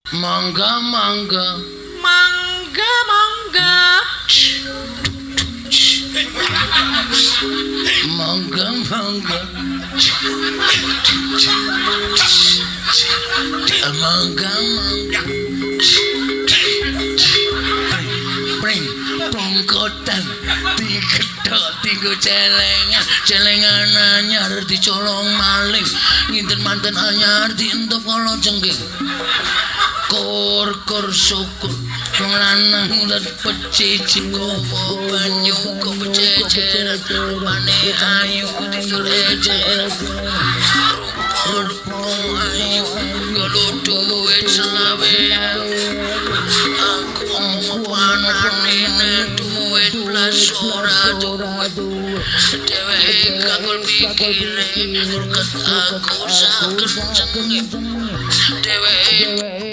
Mangga mangga. Mangga mangga. Mangga mangga. Mangga mangga. Pring pongkotan digedhok tinggo celengan anyar dicolong maling nginten manten anyar dientup kala cengking kur syukur wong lanang lan pecici kowo banyu kok bececeran rupane ayu digerejer rupane ayu kalau duit selawe aku panane duit plus ora duit dheweke kakul pikire murket aku sak kencenge dheweke